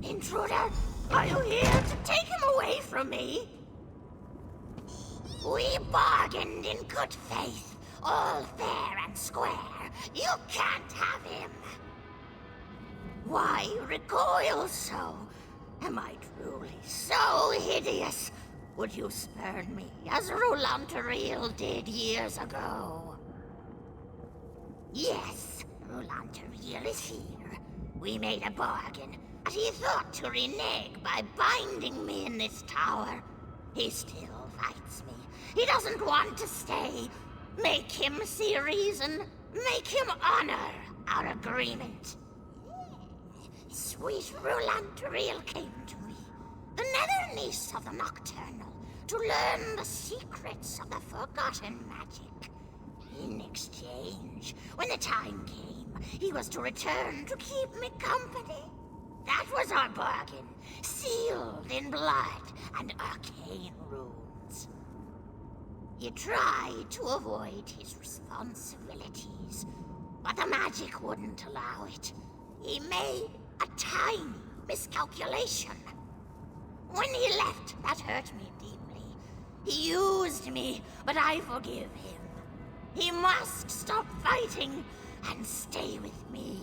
Intruder, are you here to take him away from me? We bargained in good faith, all fair and square. You can't have him. Why recoil so? Am I truly so hideous? Would you spurn me as Roulanteriel did years ago? Yes, Roulanteriel is here. We made a bargain, but he thought to renege by binding me in this tower. He still fights me. He doesn't want to stay. Make him see reason. Make him honor our agreement. Sweet Roulanteriel came to me, the nether niece of the Nocturnal, to learn the secrets of the forgotten magic. In exchange, when the time came, he was to return to keep me company. That was our bargain, sealed in blood and arcane runes. He tried to avoid his responsibilities, but the magic wouldn't allow it. He made a tiny miscalculation. When he left, that hurt me deeply. He used me, but I forgive him. He must stop fighting and stay with me.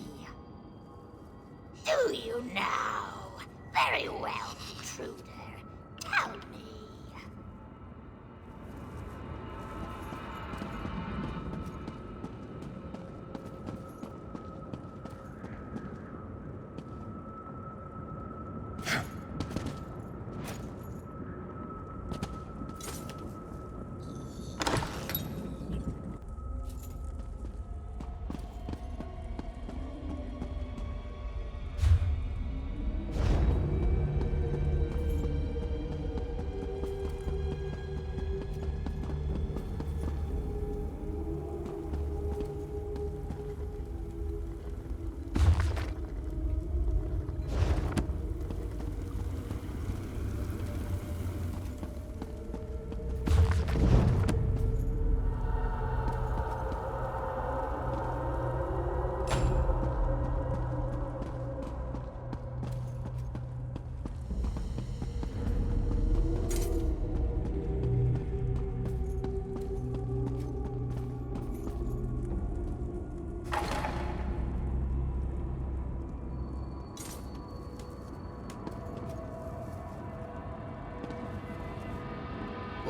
Do you know? Very well, intruder. Tell me.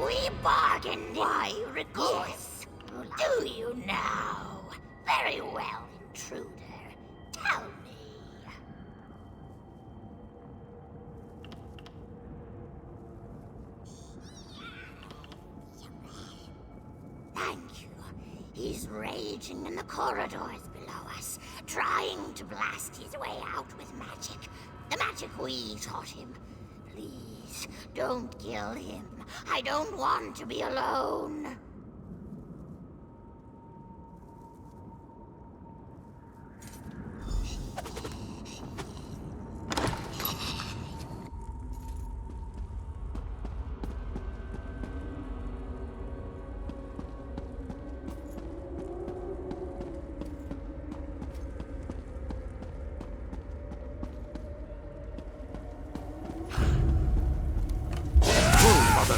We bargained. Why regret? Yes. Do you now? Very well, intruder. Tell me. Thank you. He's raging in the corridors below us, trying to blast his way out with magic. The magic we taught him. Please, don't kill him. I don't want to be alone.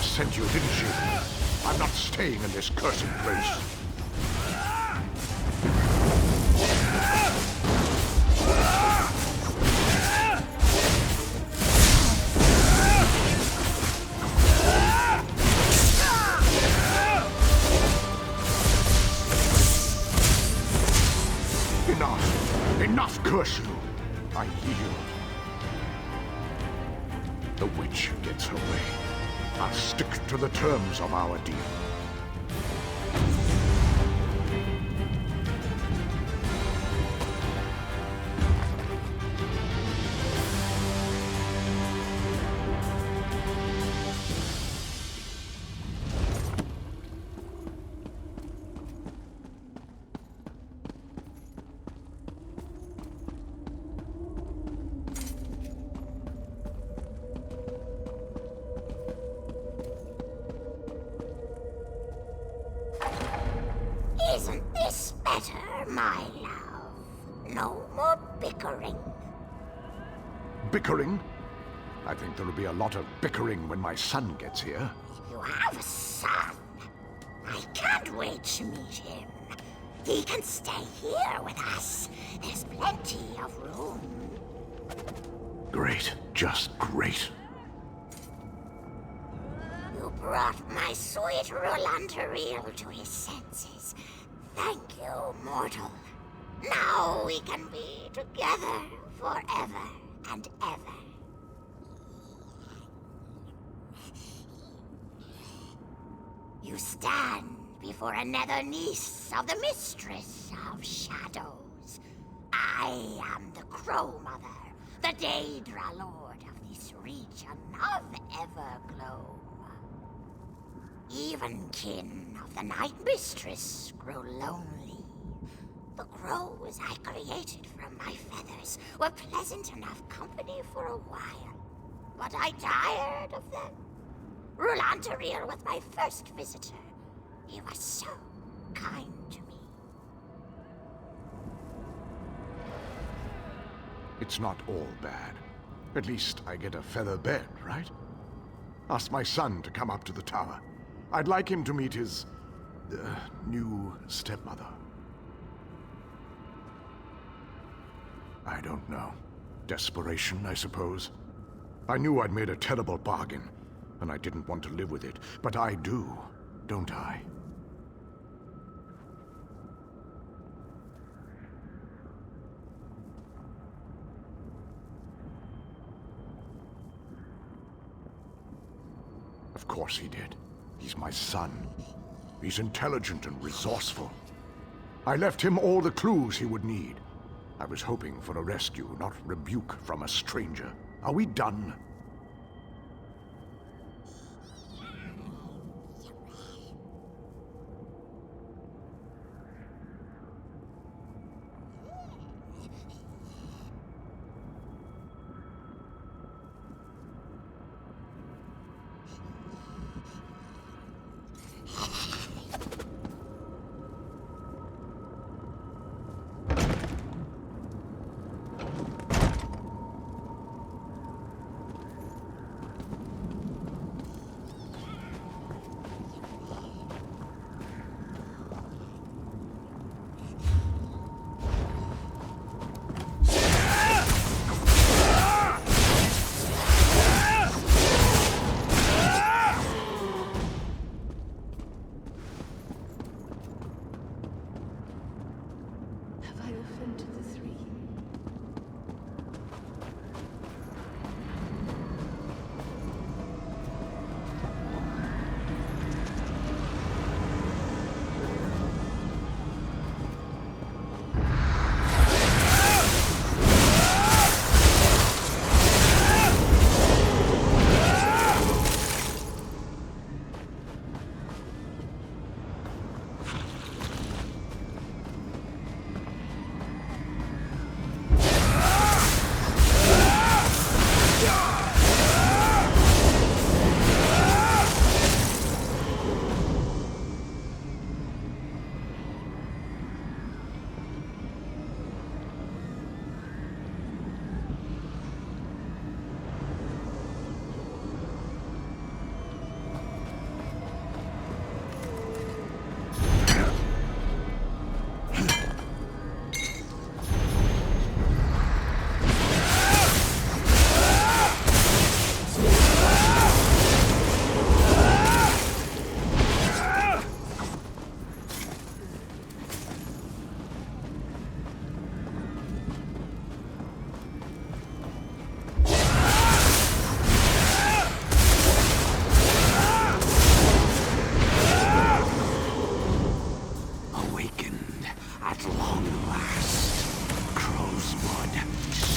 Sent you, didn't she? I'm not staying in this cursed place. Enough! Enough, curse you! I yield. The witch gets her way. I'll stick to the terms of our deal. Isn't this better, my love? No more bickering. Bickering? I think there'll be a lot of bickering when my son gets here. You have a son? I can't wait to meet him. He can stay here with us. There's plenty of room. Great. Just great. You brought my sweet Rolantariel to his senses. Thank you, mortal. Now we can be together forever and ever. You stand before another niece of the Mistress of Shadows. I am the Crow Mother, the Daedra Lord of this region of Everglow. Even kin of the Night Mistress grow lonely. The crows I created from my feathers were pleasant enough company for a while, but I tired of them. Rolantariel was my first visitor. He was so kind to me. It's not all bad. At least I get a feather bed, right? Ask my son to come up to the tower. I'd like him to meet his new stepmother. I don't know. Desperation, I suppose. I knew I'd made a terrible bargain, and I didn't want to live with it. But I do, don't I? Of course he did. He's my son. He's intelligent and resourceful. I left him all the clues he would need. I was hoping for a rescue, not rebuke from a stranger. Are we done?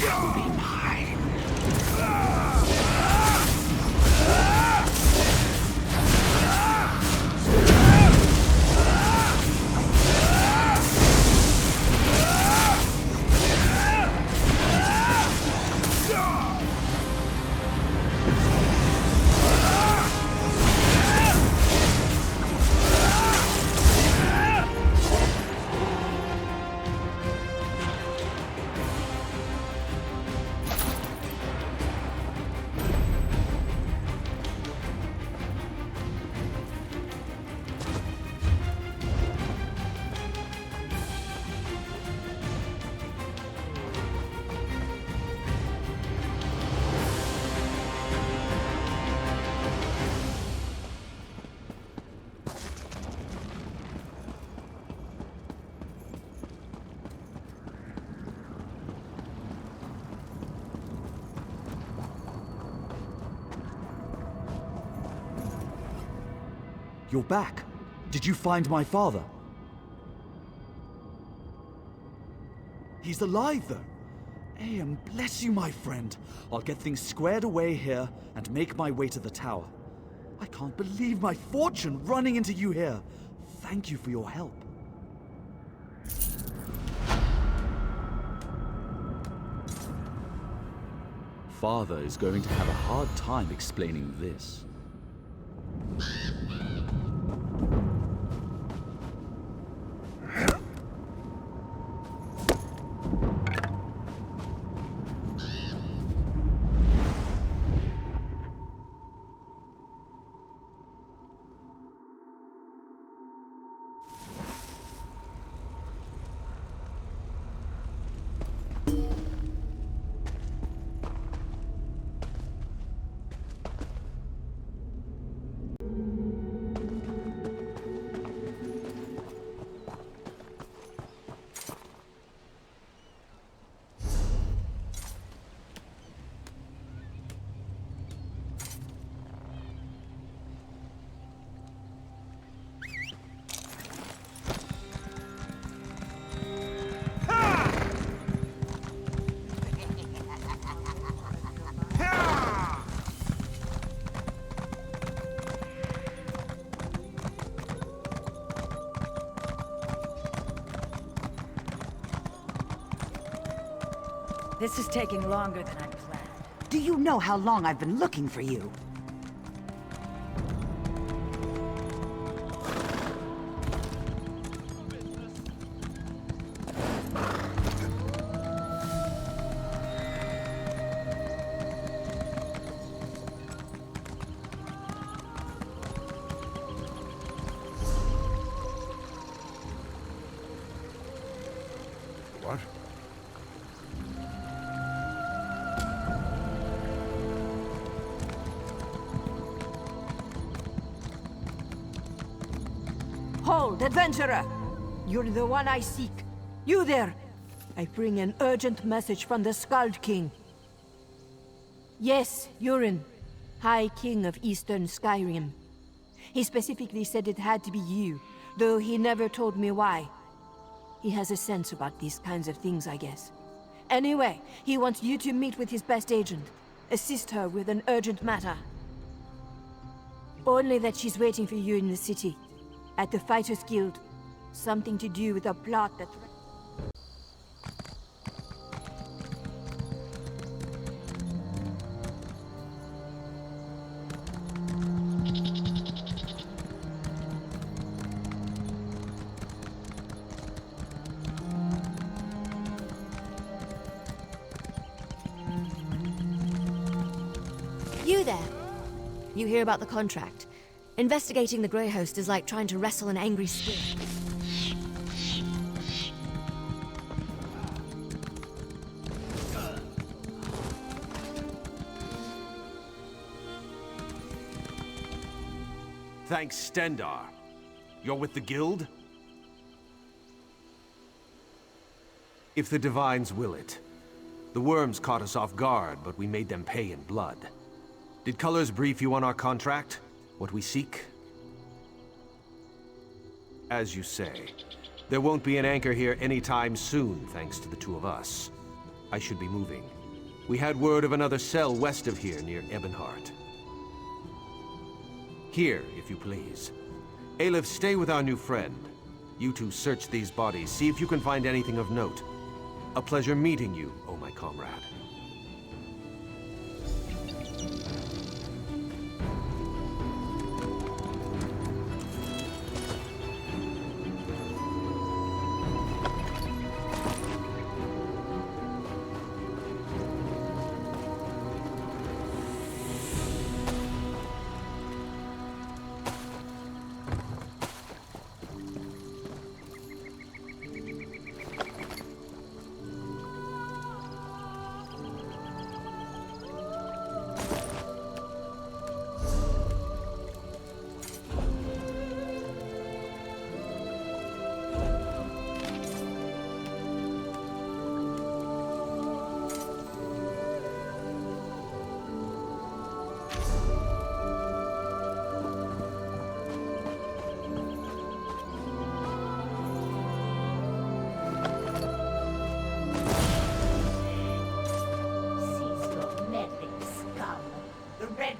shall be mine. You're back. Did you find my father? He's alive, though. And bless you, my friend. I'll get things squared away here and make my way to the tower. I can't believe my fortune running into you here. Thank you for your help. Father is going to have a hard time explaining this. This is taking longer than I planned. Do you know how long I've been looking for you? What? Hold, adventurer! You're the one I seek. You there! I bring an urgent message from the Skald King. Yes, Urin, High King of Eastern Skyrim. He specifically said it had to be you, though he never told me why. He has a sense about these kinds of things, I guess. Anyway, he wants you to meet with his best agent. Assist her with an urgent matter. Only that she's waiting for you in the city. At the Fighters Guild. Something to do with a plot that... You there? You hear about the contract? Investigating the Grey Host is like trying to wrestle an angry spirit. Thanks, Stendarr. You're with the Guild? If the Divines will it. The worms caught us off guard, but we made them pay in blood. Did Colors brief you on our contract? What we seek? As you say, there won't be an anchor here anytime soon, thanks to the two of us. I should be moving. We had word of another cell west of here near Ebonheart. Here, if you please. Aleph, stay with our new friend. You two search these bodies, see if you can find anything of note. A pleasure meeting you, oh my comrade.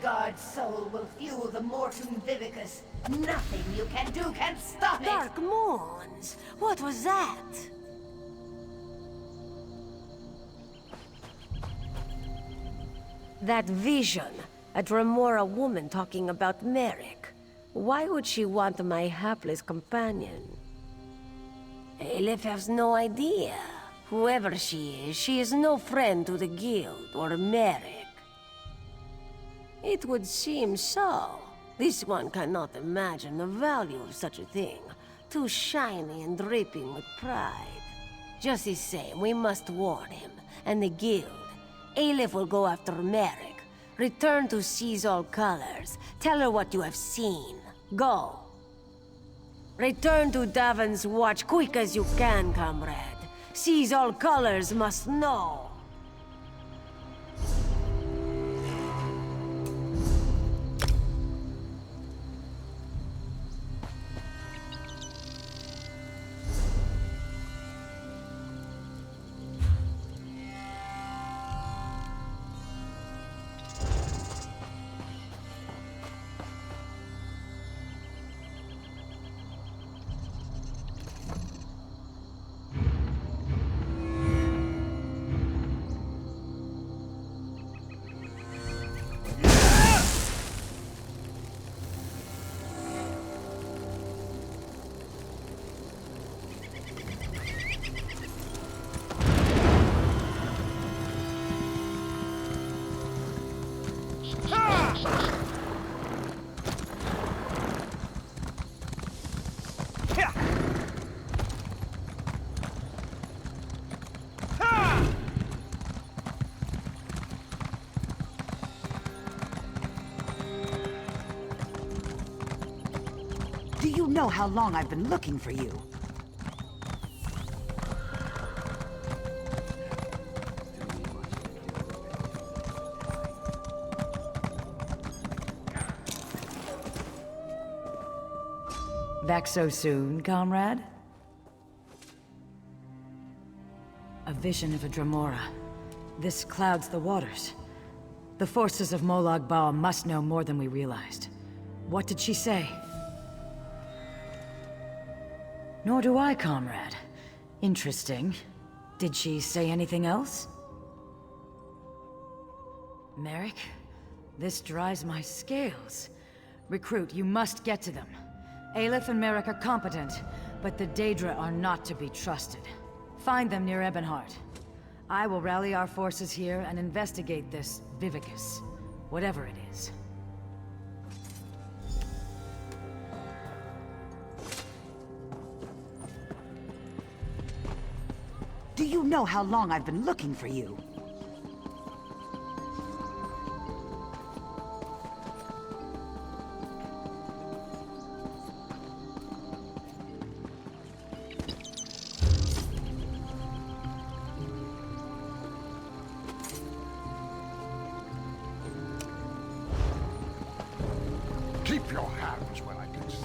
God's soul will fuel the Mortum Vivicus. Nothing you can do can stop it! Dark Moons? What was that? That vision. A Dremora woman talking about Merrick. Why would she want my hapless companion? Aleph has no idea. Whoever she is no friend to the Guild or Merrick. It would seem so. This one cannot imagine the value of such a thing. Too shiny and dripping with pride. Just the same, we must warn him, and the Guild. Aleph will go after Merrick. Return to Seize All Colors. Tell her what you have seen. Go. Return to Davon's Watch quick as you can, comrade. Seize All Colors must know. Do you know how long I've been looking for you? Back so soon, comrade? A vision of a Dremora. This clouds the waters. The forces of Molag Bal must know more than we realized. What did she say? Nor do I, comrade. Interesting. Did she say anything else? Merrick? This dries my scales. Recruit, you must get to them. Aleph and Merrick are competent, but the Daedra are not to be trusted. Find them near Ebonheart. I will rally our forces here and investigate this Vivicus, whatever it is. Do you know how long I've been looking for you? Keep your hands where I can see.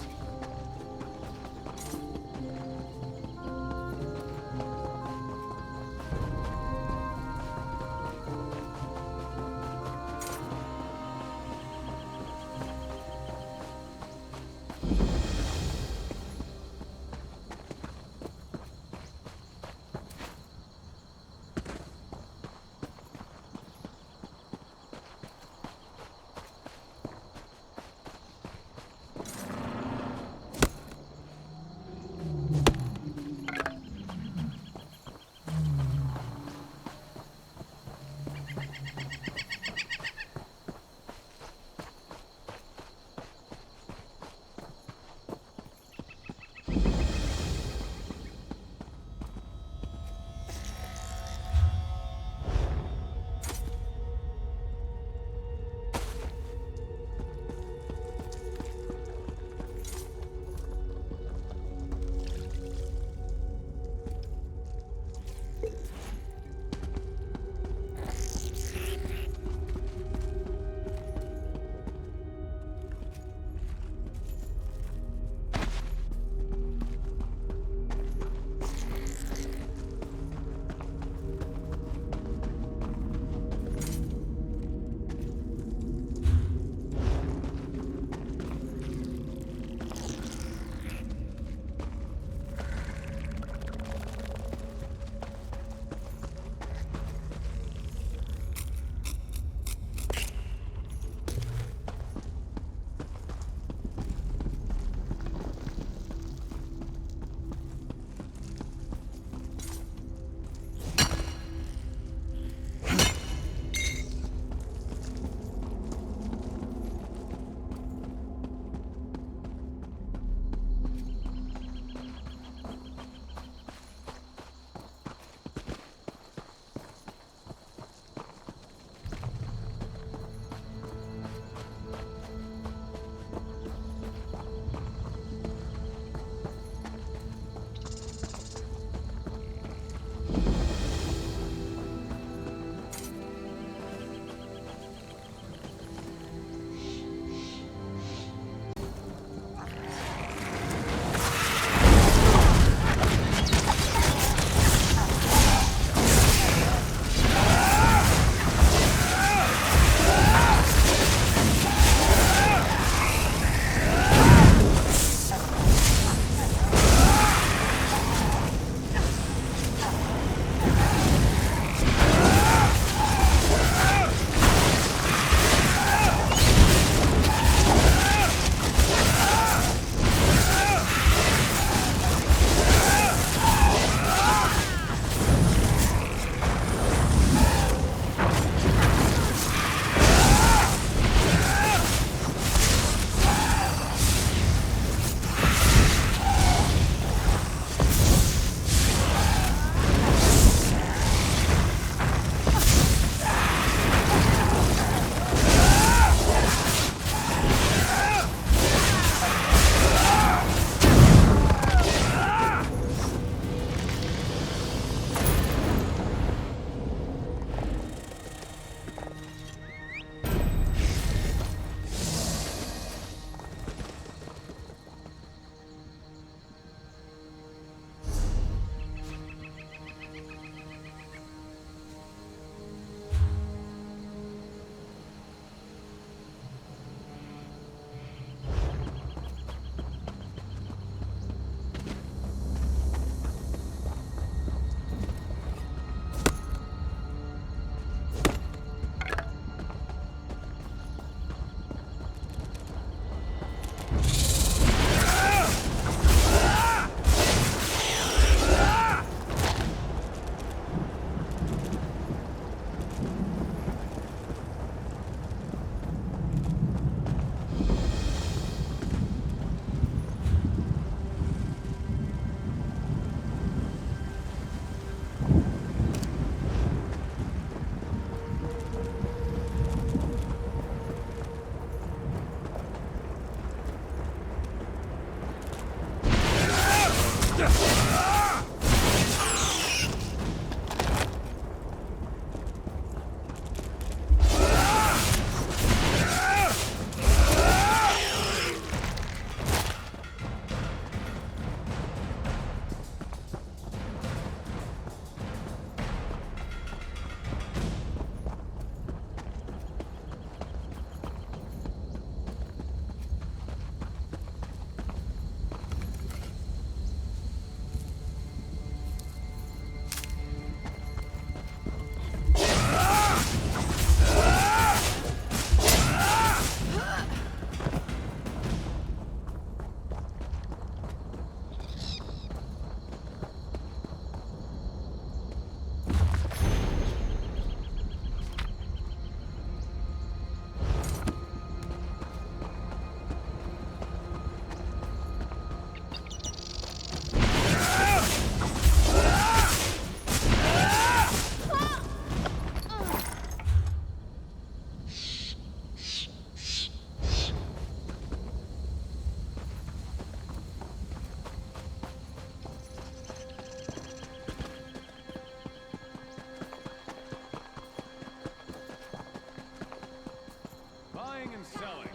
and selling.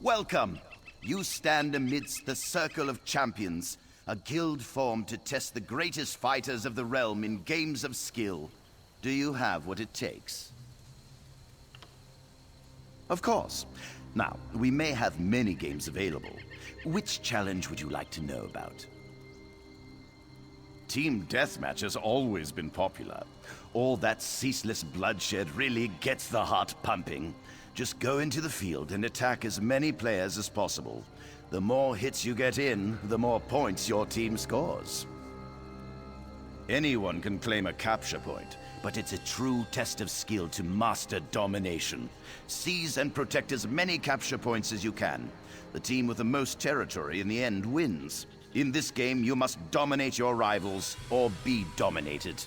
Welcome. You stand amidst the Circle of Champions, a guild formed to test the greatest fighters of the realm in games of skill. Do you have what it takes? Of course. Now, we may have many games available. Which challenge would you like to know about? Team Deathmatch has always been popular. All that ceaseless bloodshed really gets the heart pumping. Just go into the field and attack as many players as possible. The more hits you get in, the more points your team scores. Anyone can claim a capture point, but it's a true test of skill to master domination. Seize and protect as many capture points as you can. The team with the most territory in the end wins. In this game, you must dominate your rivals or be dominated.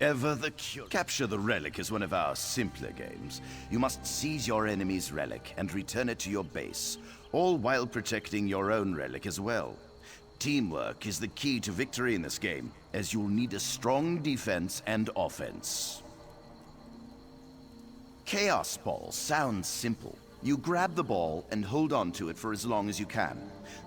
Ever the cure. Capture the Relic is one of our simpler games. You must seize your enemy's relic and return it to your base, all while protecting your own relic as well. Teamwork is the key to victory in this game, as you'll need a strong defense and offense. Chaos Ball sounds simple. You grab the ball and hold on to it for as long as you can.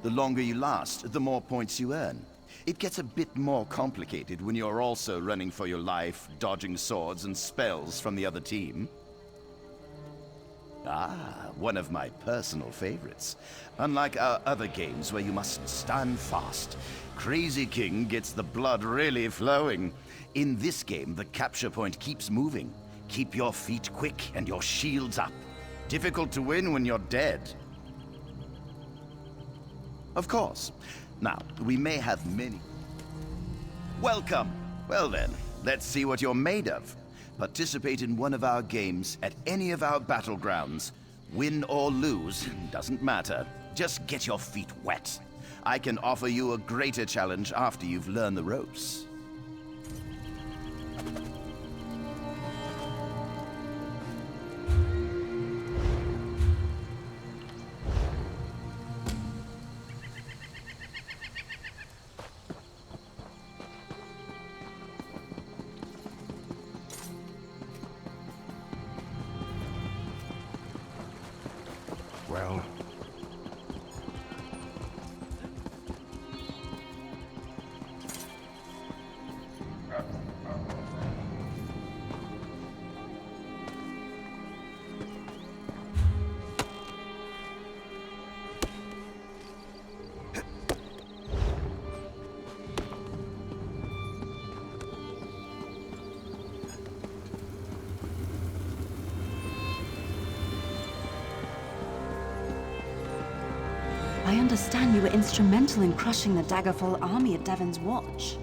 The longer you last, the more points you earn. It gets a bit more complicated when you're also running for your life, dodging swords and spells from the other team. Ah, one of my personal favorites. Unlike our other games where you must stand fast, Crazy King gets the blood really flowing. In this game, the capture point keeps moving. Keep your feet quick and your shields up. Difficult to win when you're dead. Of course. Now, we may have many. Welcome! Well then, let's see what you're made of. Participate in one of our games at any of our battlegrounds. Win or lose, doesn't matter. Just get your feet wet. I can offer you a greater challenge after you've learned the ropes. Well, I understand you were instrumental in crushing the Daggerfall army at Devon's Watch.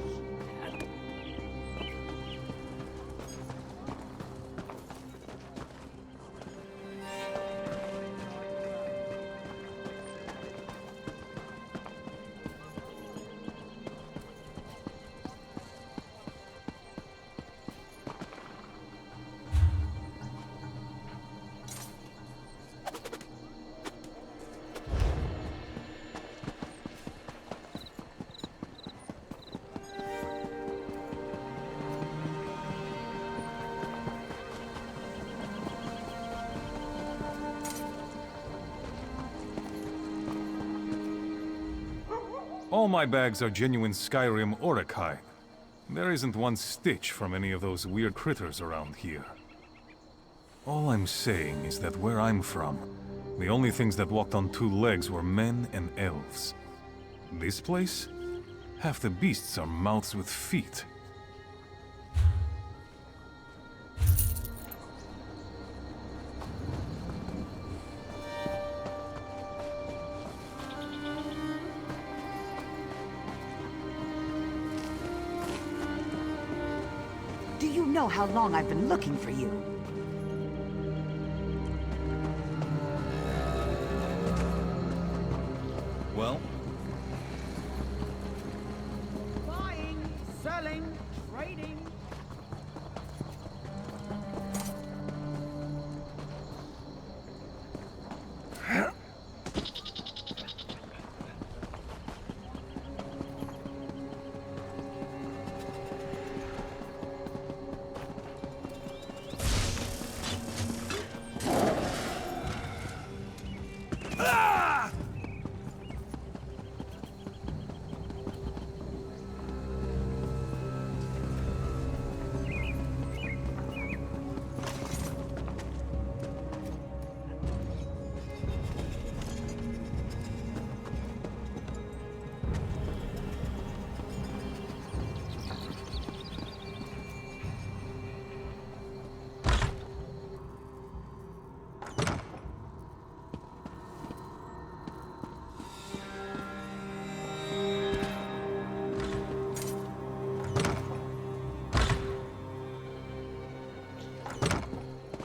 All my bags are genuine Skyrim Oricide. There isn't one stitch from any of those weird critters around here. All I'm saying is that where I'm from, the only things that walked on two legs were men and elves. This place? Half the beasts are mouths with feet. Do you know how long I've been looking for you? Well? Buying, selling, trading.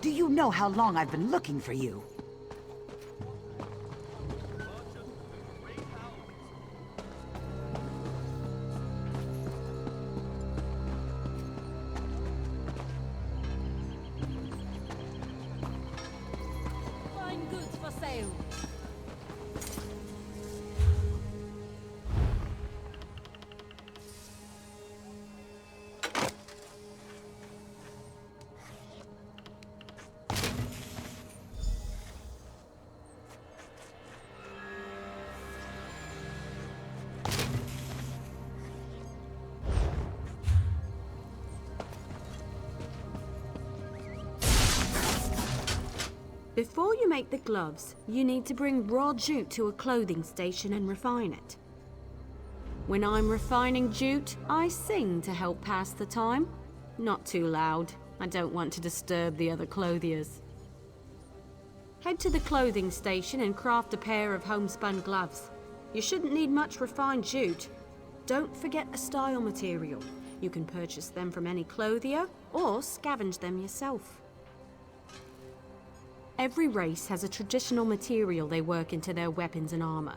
Do you know how long I've been looking for you? Fine goods for sale. Before you make the gloves, you need to bring raw jute to a clothing station and refine it. When I'm refining jute, I sing to help pass the time. Not too loud. I don't want to disturb the other clothiers. Head to the clothing station and craft a pair of homespun gloves. You shouldn't need much refined jute. Don't forget a style material. You can purchase them from any clothier or scavenge them yourself. Every race has a traditional material they work into their weapons and armor.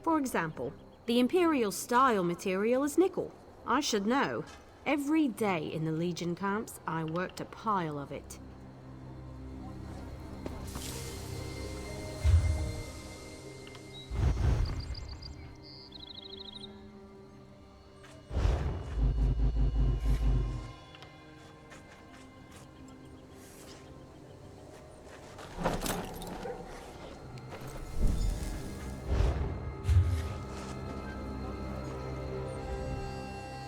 For example, the Imperial style material is nickel. I should know. Every day in the Legion camps, I worked a pile of it.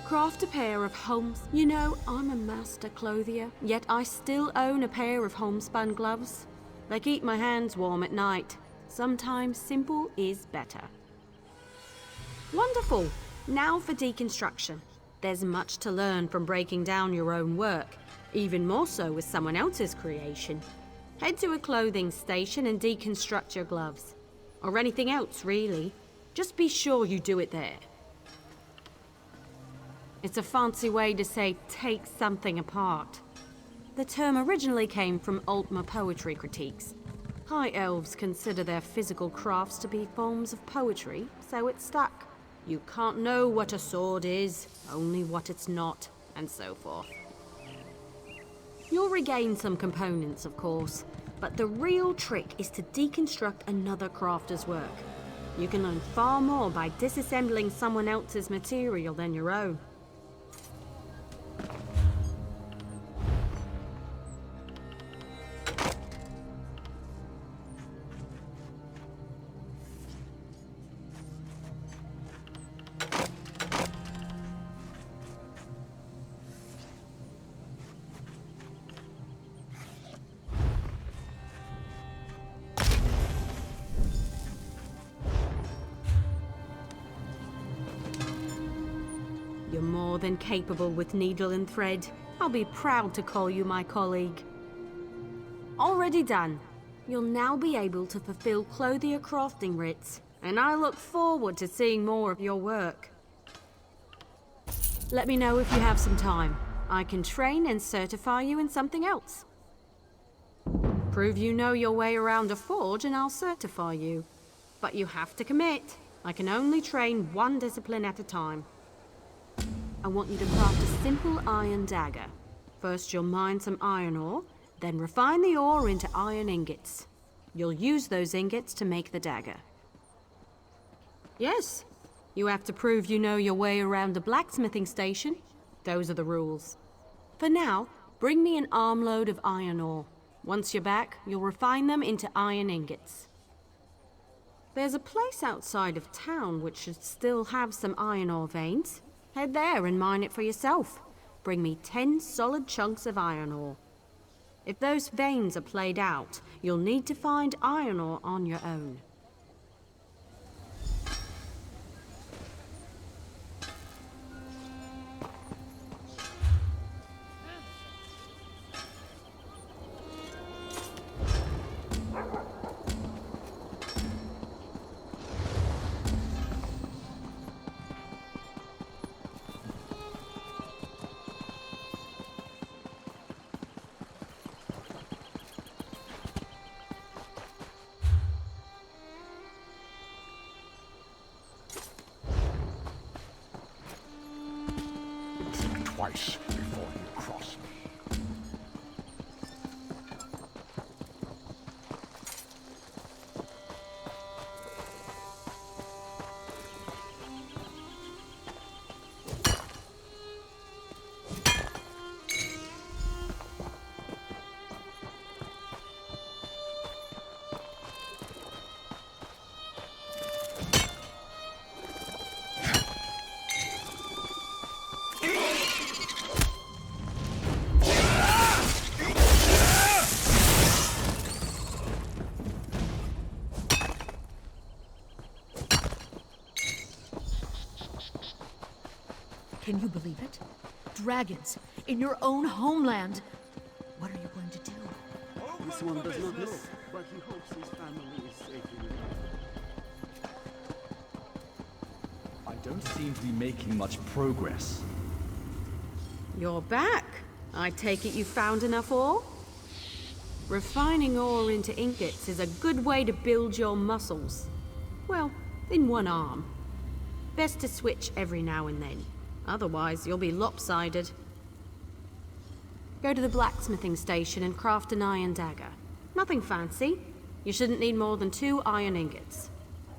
Craft a pair of homes. You know, I'm a master clothier, yet I still own a pair of homespun gloves. They keep my hands warm at night. Sometimes simple is better. Wonderful! Now for deconstruction. There's much to learn from breaking down your own work, even more so with someone else's creation. Head to a clothing station and deconstruct your gloves. Or anything else, really. Just be sure you do it there. It's a fancy way to say take something apart. The term originally came from Altmer poetry critiques. High elves consider their physical crafts to be forms of poetry, so it stuck. You can't know what a sword is, only what it's not, and so forth. You'll regain some components, of course, but the real trick is to deconstruct another crafter's work. You can learn far more by disassembling someone else's material than your own. You're more than capable with needle and thread. I'll be proud to call you my colleague. Already done. You'll now be able to fulfill clothier crafting writs, and I look forward to seeing more of your work. Let me know if you have some time. I can train and certify you in something else. Prove you know your way around a forge and I'll certify you. But you have to commit. I can only train one discipline at a time. I want you to craft a simple iron dagger. First you'll mine some iron ore, then refine the ore into iron ingots. You'll use those ingots to make the dagger. Yes, you have to prove you know your way around a blacksmithing station. Those are the rules. For now, bring me an armload of iron ore. Once you're back, you'll refine them into iron ingots. There's a place outside of town which should still have some iron ore veins. Head there and mine it for yourself. Bring me 10 solid chunks of iron ore. If those veins are played out, you'll need to find iron ore on your own. twice before you cross me. Can you believe it? Dragons in your own homeland. What are you going to do? This one does not know, but he hopes his family is safe in it. I don't seem to be making much progress. You're back. I take it you found enough ore? Refining ore into ingots is a good way to build your muscles. Well, in one arm. Best to switch every now and then. Otherwise, you'll be lopsided. Go to the blacksmithing station and craft an iron dagger. Nothing fancy. You shouldn't need more than 2 iron ingots.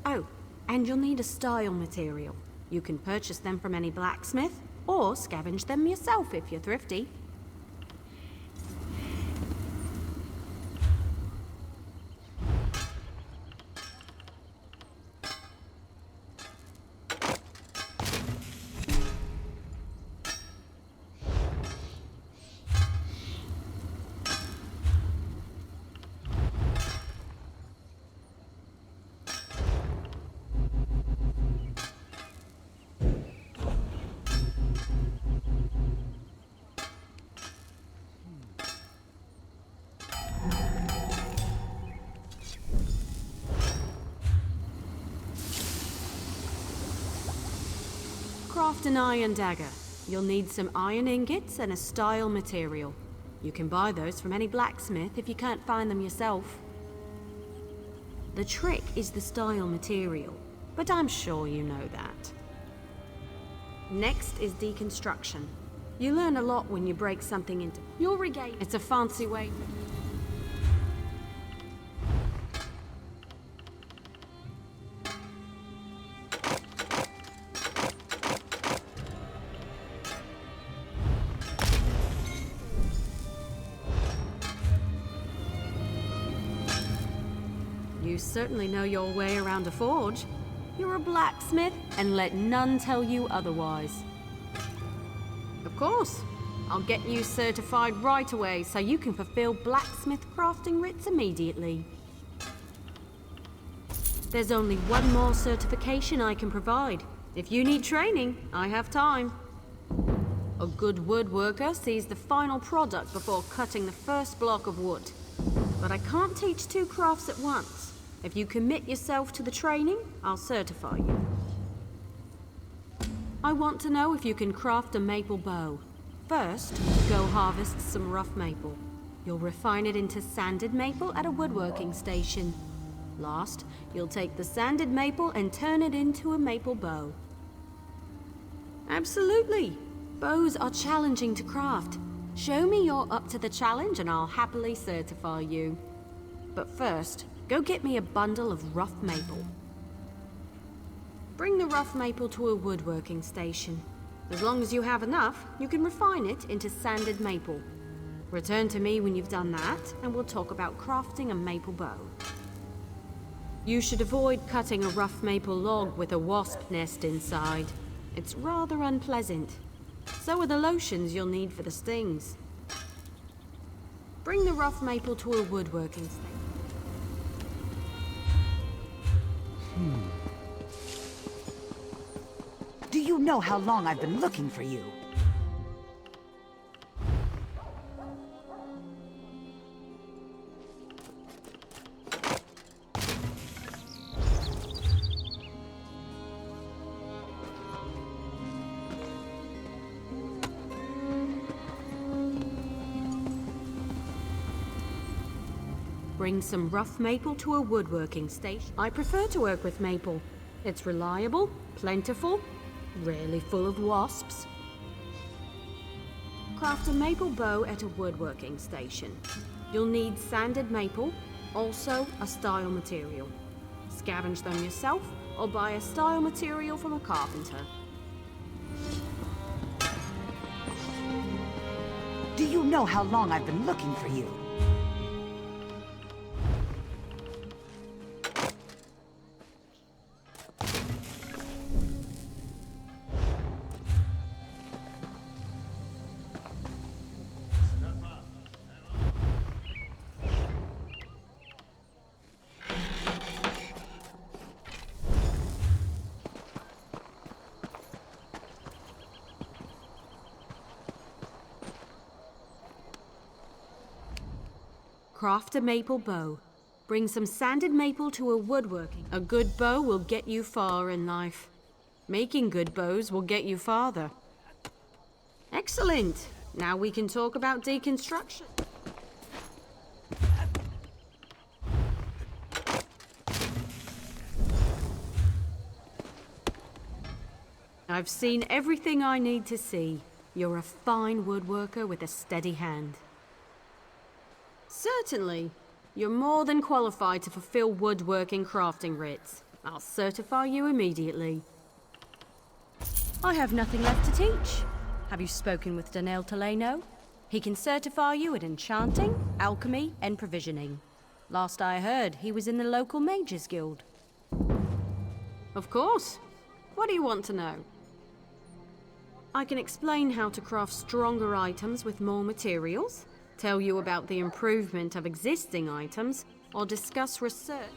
Oh, and you'll need a style material. You can purchase them from any blacksmith, or scavenge them yourself if you're thrifty. Craft an iron dagger. You'll need some iron ingots and a style material. You can buy those from any blacksmith if you can't find them yourself. The trick is the style material, but I'm sure you know that. Next is deconstruction. You learn a lot when you break something into... You'll regain... It's a fancy way... You certainly know your way around a forge. You're a blacksmith, and let none tell you otherwise. Of course. I'll get you certified right away so you can fulfill blacksmith crafting writs immediately. There's only one more certification I can provide. If you need training, I have time. A good woodworker sees the final product before cutting the first block of wood. But I can't teach 2 crafts at once. If you commit yourself to the training, I'll certify you. I want to know if you can craft a maple bow. First, go harvest some rough maple. You'll refine it into sanded maple at a woodworking station. Last, you'll take the sanded maple and turn it into a maple bow. Absolutely. Bows are challenging to craft. Show me you're up to the challenge and I'll happily certify you. But first, go get me a bundle of rough maple. Bring the rough maple to a woodworking station. As long as you have enough, you can refine it into sanded maple. Return to me when you've done that, and we'll talk about crafting a maple bow. You should avoid cutting a rough maple log with a wasp nest inside. It's rather unpleasant. So are the lotions you'll need for the stings. Bring the rough maple to a woodworking station. Do you know how long I've been looking for you? Bring some rough maple to a woodworking station. I prefer to work with maple. It's reliable, plentiful, rarely full of wasps. Craft a maple bow at a woodworking station. You'll need sanded maple, also a style material. Scavenge them yourself, or buy a style material from a carpenter. Do you know how long I've been looking for you? Craft a maple bow. Bring some sanded maple to a woodworking. A good bow will get you far in life. Making good bows will get you farther. Excellent! Now we can talk about deconstruction. I've seen everything I need to see. You're a fine woodworker with a steady hand. Certainly. You're more than qualified to fulfill woodworking crafting writs. I'll certify you immediately. I have nothing left to teach. Have you spoken with Daniel Toleno? He can certify you at enchanting, alchemy, and provisioning. Last I heard, he was in the local Mages Guild. Of course. What do you want to know? I can explain how to craft stronger items with more materials, tell you about the improvement of existing items, or discuss research.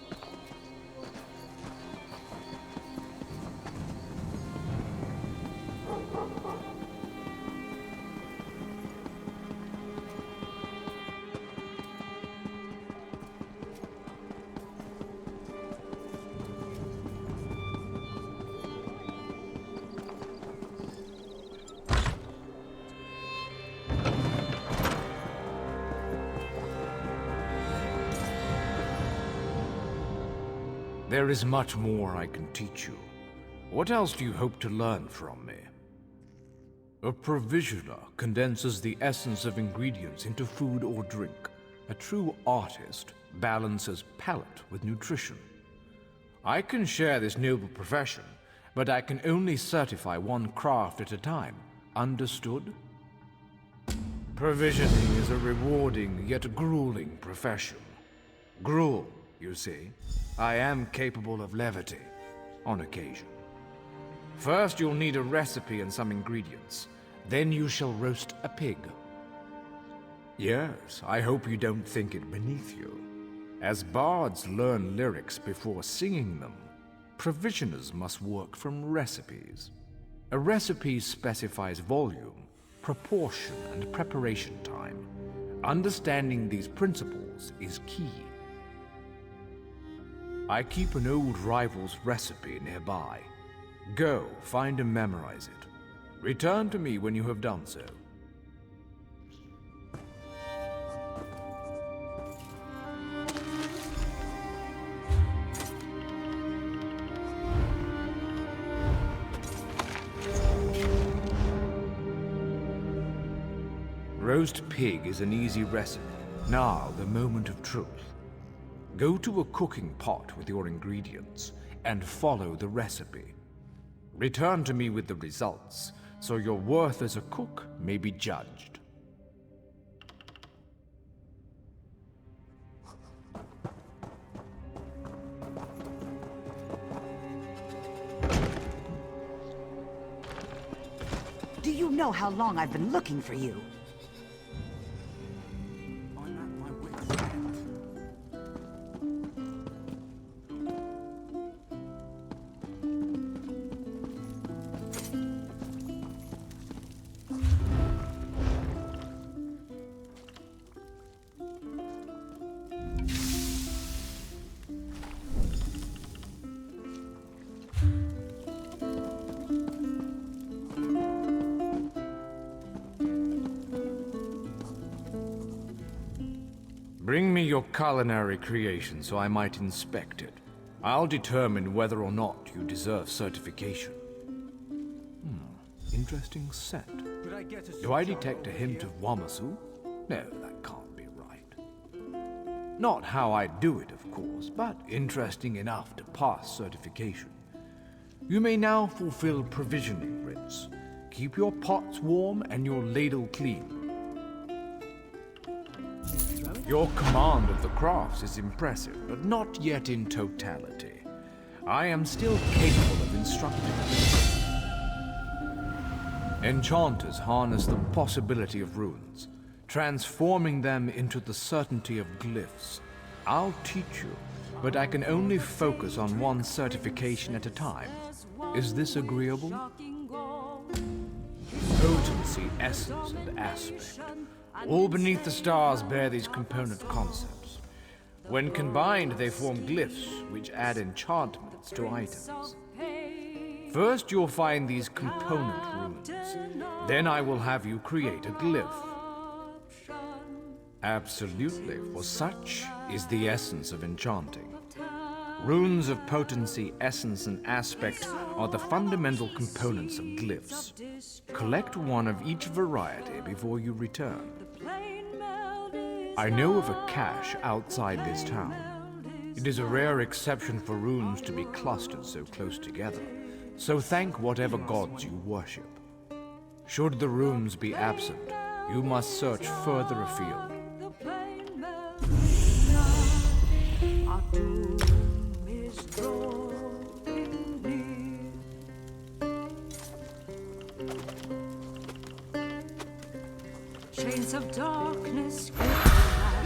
There is much more I can teach you. What else do you hope to learn from me? A provisioner condenses the essence of ingredients into food or drink. A true artist balances palate with nutrition. I can share this noble profession, but I can only certify one craft at a time. Understood? Provisioning is a rewarding yet grueling profession. Gruel, you see. I am capable of levity, on occasion. First, you'll need a recipe and some ingredients. Then you shall roast a pig. Yes, I hope you don't think it beneath you. As bards learn lyrics before singing them, provisioners must work from recipes. A recipe specifies volume, proportion, and preparation time. Understanding these principles is key. I keep an old rival's recipe nearby. Go, find and memorize it. Return to me when you have done so. Roast pig is an easy recipe. Now, the moment of truth. Go to a cooking pot with your ingredients and follow the recipe. Return to me with the results, so your worth as a cook may be judged. Do you know how long I've been looking for you? Bring me your culinary creation so I might inspect it. I'll determine whether or not you deserve certification. Interesting scent. Could I Do I detect a hint of Wamasu? No, that can't be right. Not how I do it, of course, but interesting enough to pass certification. You may now fulfill provisioning rites. Keep your pots warm and your ladle clean. Your command of the crafts is impressive, but not yet in totality. I am still capable of instructing. Enchanters harness the possibility of runes, transforming them into the certainty of glyphs. I'll teach you, but I can only focus on one certification at a time. Is this agreeable? Potency, essence, and aspect. All beneath the stars bear these component concepts. When combined, they form glyphs, which add enchantments to items. First, you'll find these component runes. Then I will have you create a glyph. Absolutely, for such is the essence of enchanting. Runes of potency, essence, and aspect are the fundamental components of glyphs. Collect one of each variety before you return. I know of a cache outside this town. It is a rare exception for runes to be clustered so close together, so thank whatever gods you worship. Should the runes be absent, you must search further afield. Chains of darkness grip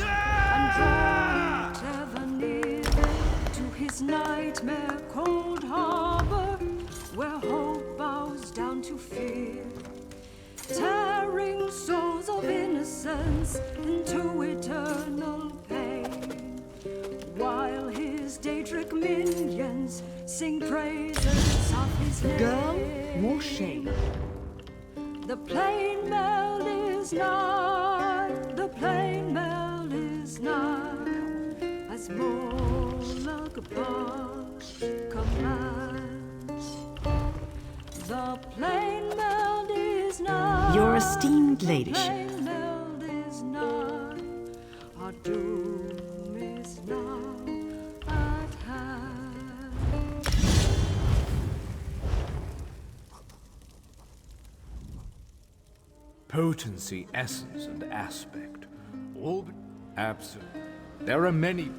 and draw it ever near to his nightmare cold harbor, where hope bows down to fear, tearing souls of innocence into eternal pain, while his Daedric minions sing praises of his name. Girl, more shame. The plain meld is nigh, the plain meld is nigh, as Moloch commands. The plain meld is nigh, Your esteemed ladyship. The plain meld is nigh, our doom is now at hand. Potency, essence, and aspect. All but absolute. There are many